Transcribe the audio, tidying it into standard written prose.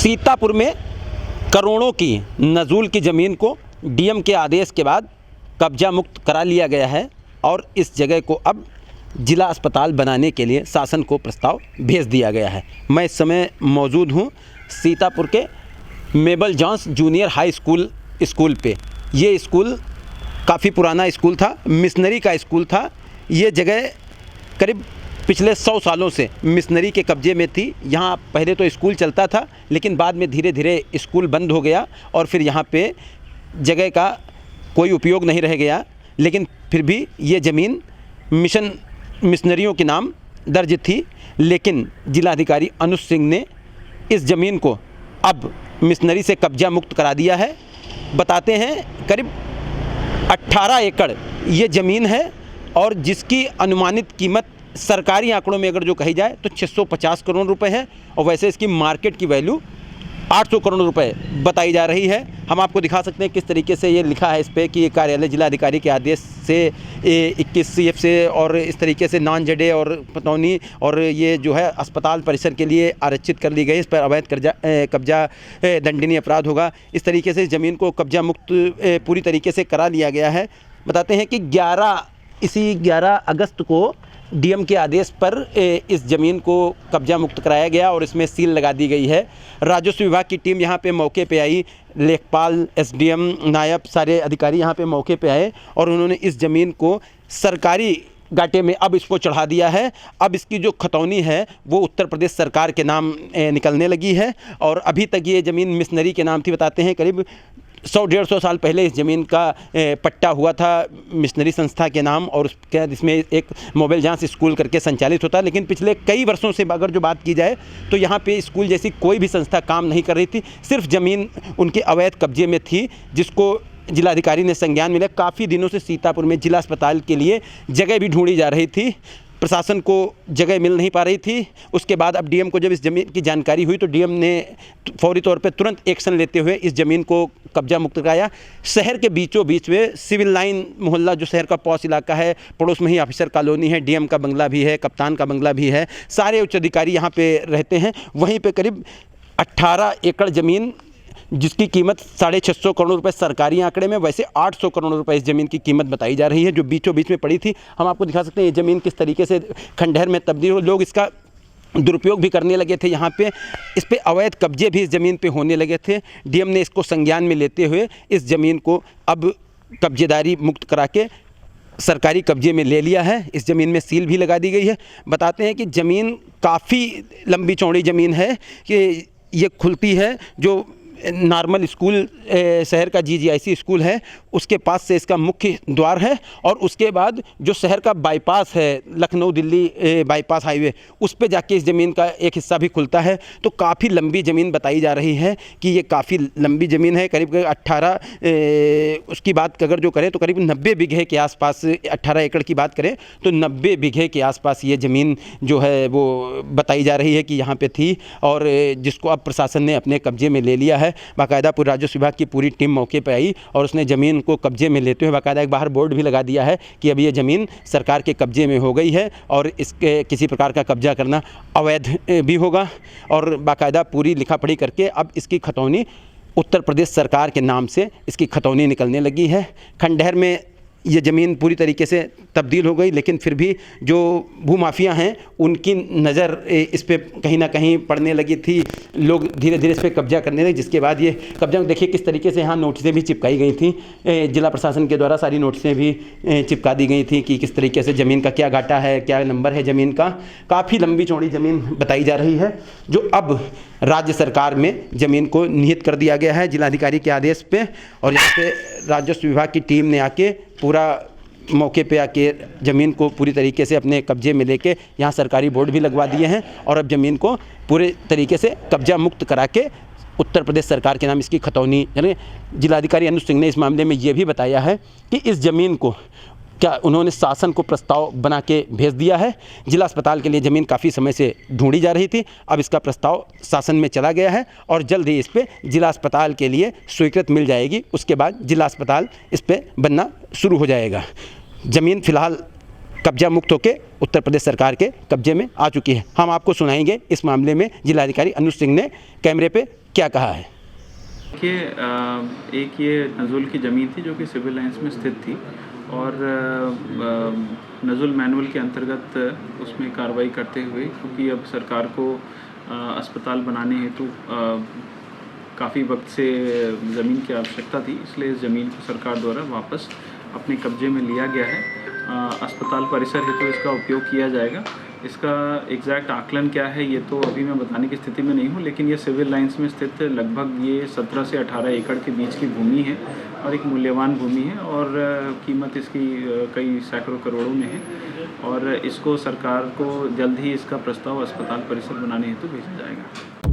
सीतापुर में करोड़ों की नज़ूल की ज़मीन को डीएम के आदेश के बाद कब्जा मुक्त करा लिया गया है और इस जगह को अब जिला अस्पताल बनाने के लिए शासन को प्रस्ताव भेज दिया गया है। मैं इस समय मौजूद हूँ सीतापुर के मेबल जॉन्स जूनियर हाई स्कूल पे। ये स्कूल काफ़ी पुराना स्कूल था, मिशनरी का स्कूल था। ये जगह करीब पिछले 100 सालों से मिशनरी के कब्जे में थी। यहाँ पहले तो स्कूल चलता था, लेकिन बाद में धीरे धीरे स्कूल बंद हो गया और फिर यहाँ पे जगह का कोई उपयोग नहीं रह गया। लेकिन फिर भी ये ज़मीन मिशनरियों के नाम दर्ज थी। लेकिन जिलाधिकारी अनुज सिंह ने इस ज़मीन को अब मिशनरी से कब्जा मुक्त करा दिया है। बताते हैं करीब 18 एकड़ ये ज़मीन है और जिसकी अनुमानित कीमत सरकारी आंकड़ों में अगर जो कही जाए तो 650 करोड़ रुपए है और वैसे इसकी मार्केट की वैल्यू 800 करोड़ रुपए बताई जा रही है। हम आपको दिखा सकते हैं किस तरीके से ये लिखा है इस पे कि ये कार्यालय जिलाधिकारी के आदेश से 21 CF से और इस तरीके से नॉन जडे और पतौनी और ये जो है अस्पताल परिसर के लिए आरक्षित कर ली गई। इस पर अवैध कब्जा दंडनीय अपराध होगा। इस तरीके से ज़मीन को कब्जा मुक्त पूरी तरीके से करा लिया गया है। बताते हैं कि 11 अगस्त को डीएम के आदेश पर इस ज़मीन को कब्जा मुक्त कराया गया और इसमें सील लगा दी गई है। राजस्व विभाग की टीम यहाँ पे मौके पे आई, लेखपाल, एसडीएम, नायब सारे अधिकारी यहाँ पे मौके पे आए और उन्होंने इस ज़मीन को सरकारी गाटे में अब इसको चढ़ा दिया है। अब इसकी जो खतौनी है वो उत्तर प्रदेश सरकार के नाम निकलने लगी है और अभी तक ये ज़मीन मिशनरी के नाम थी। बताते हैं करीब 100-150 साल पहले इस ज़मीन का पट्टा हुआ था मिशनरी संस्था के नाम और इसमें एक मोबाइल जांच स्कूल करके संचालित होता। लेकिन पिछले कई वर्षों से अगर जो बात की जाए तो यहाँ पे स्कूल जैसी कोई भी संस्था काम नहीं कर रही थी। सिर्फ ज़मीन उनके अवैध कब्जे में थी जिसको जिलाधिकारी ने संज्ञान मिला। काफ़ी दिनों से सीतापुर में जिला अस्पताल के लिए जगह भी ढूंढी जा रही थी, प्रशासन को जगह मिल नहीं पा रही थी। उसके बाद अब डीएम को जब इस ज़मीन की जानकारी हुई तो डीएम ने फौरी तौर पे तुरंत एक्शन लेते हुए इस ज़मीन को कब्जा मुक्त कराया। शहर के बीचों बीच में सिविल लाइन मोहल्ला जो शहर का पॉश इलाका है, पड़ोस में ही ऑफिसर कॉलोनी है, डीएम का बंगला भी है, कप्तान का बंगला भी है, सारे उच्च अधिकारी यहाँ पे रहते हैं। वहीं पे करीब 18 एकड़ ज़मीन जिसकी कीमत 650 करोड़ रुपए सरकारी आंकड़े में, वैसे 800 करोड़ रुपए इस ज़मीन की कीमत बताई जा रही है जो बीचों बीच में पड़ी थी। हम आपको दिखा सकते हैं ये ज़मीन किस तरीके से खंडहर में तब्दील हो, लोग इसका दुरुपयोग भी करने लगे थे। यहाँ पे इस पे अवैध कब्जे भी इस ज़मीन पे होने लगे थे। डीएम ने इसको संज्ञान में लेते हुए इस ज़मीन को अब कब्जेदारी मुक्त करा के सरकारी कब्जे में ले लिया है। इस ज़मीन में सील भी लगा दी गई है। बताते हैं कि ज़मीन काफ़ी लंबी चौड़ी ज़मीन है कि ये खुलती है जो नॉर्मल स्कूल शहर का GGIC स्कूल है उसके पास से इसका मुख्य द्वार है और उसके बाद जो शहर का बाईपास है लखनऊ दिल्ली बाईपास हाईवे उस पे जाके इस ज़मीन का एक हिस्सा भी खुलता है। तो काफ़ी लंबी ज़मीन बताई जा रही है कि ये काफ़ी लंबी ज़मीन है। करीब 18 उसकी बात अगर जो करें तो करीब 90 बीघे के आसपास, 18 एकड़ की बात करें तो 90 बीघे के आसपास ये ज़मीन जो है वो बताई जा रही है कि यहाँ पर थी और जिसको अब प्रशासन ने अपने कब्जे में ले लिया है। बाकायदा पूरे राजस्व विभाग की पूरी टीम मौके पर आई और उसने ज़मीन को कब्जे में लेते हुए बाकायदा एक बाहर बोर्ड भी लगा दिया है कि अब ये ज़मीन सरकार के कब्जे में हो गई है और इसके किसी प्रकार का कब्जा करना अवैध भी होगा। और बाकायदा पूरी लिखा पढ़ी करके अब इसकी खतौनी उत्तर प्रदेश सरकार के नाम से इसकी खतौनी निकलने लगी है। खंडहर में ये ज़मीन पूरी तरीके से तब्दील हो गई, लेकिन फिर भी जो भूमाफिया हैं उनकी नज़र इस पे कहीं ना कहीं पड़ने लगी थी। लोग धीरे धीरे इस पे कब्जा करने लगे, जिसके बाद ये कब्जा देखिए किस तरीके से यहाँ नोटिसें भी चिपकाई गई थी। जिला प्रशासन के द्वारा सारी नोटिसें भी चिपका दी गई थी कि किस तरीके से ज़मीन का क्या घाटा है, क्या नंबर है ज़मीन का। काफ़ी लंबी चौड़ी ज़मीन बताई जा रही है जो अब राज्य सरकार में ज़मीन को निहित कर दिया गया है जिलाधिकारी के आदेश पे। और यहाँ पे राजस्व विभाग की टीम ने आके पूरा मौके पे आके ज़मीन को पूरी तरीके से अपने कब्जे में लेके यहाँ सरकारी बोर्ड भी लगवा दिए हैं और अब ज़मीन को पूरे तरीके से कब्जा मुक्त करा के उत्तर प्रदेश सरकार के नाम इसकी खतौनी, यानी जिलाधिकारी अनुज सिंह ने इस मामले में ये भी बताया है कि इस ज़मीन को क्या उन्होंने शासन को प्रस्ताव बना के भेज दिया है। जिला अस्पताल के लिए ज़मीन काफ़ी समय से ढूंढी जा रही थी, अब इसका प्रस्ताव शासन में चला गया है और जल्द ही इस पे जिला अस्पताल के लिए स्वीकृति मिल जाएगी। उसके बाद जिला अस्पताल इस पे बनना शुरू हो जाएगा। ज़मीन फ़िलहाल कब्जा मुक्त होकर उत्तर प्रदेश सरकार के कब्जे में आ चुकी है। हम आपको सुनाएंगे इस मामले में जिलाधिकारी अनुज सिंह ने कैमरे पे क्या कहा है? देखिए, एक ये नज़ुल की ज़मीन थी जो कि सिविल लाइंस में स्थित थी और नज़ुल मैनुअल के अंतर्गत उसमें कार्रवाई करते हुए, क्योंकि अब सरकार को अस्पताल बनाने हेतु काफ़ी वक्त से ज़मीन की आवश्यकता थी, इसलिए इस ज़मीन को सरकार द्वारा वापस अपने कब्जे में लिया गया है। अस्पताल परिसर हेतु इसका उपयोग किया जाएगा। इसका एग्जैक्ट आकलन क्या है ये तो अभी मैं बताने की स्थिति में नहीं हूँ, लेकिन ये सिविल लाइंस में स्थित लगभग ये 17 से 18 एकड़ के बीच की भूमि है और एक मूल्यवान भूमि है और कीमत इसकी कई सैकड़ों करोड़ों में है और इसको सरकार को जल्द ही इसका प्रस्ताव अस्पताल परिसर बनाने हेतु भेजा जाएगा।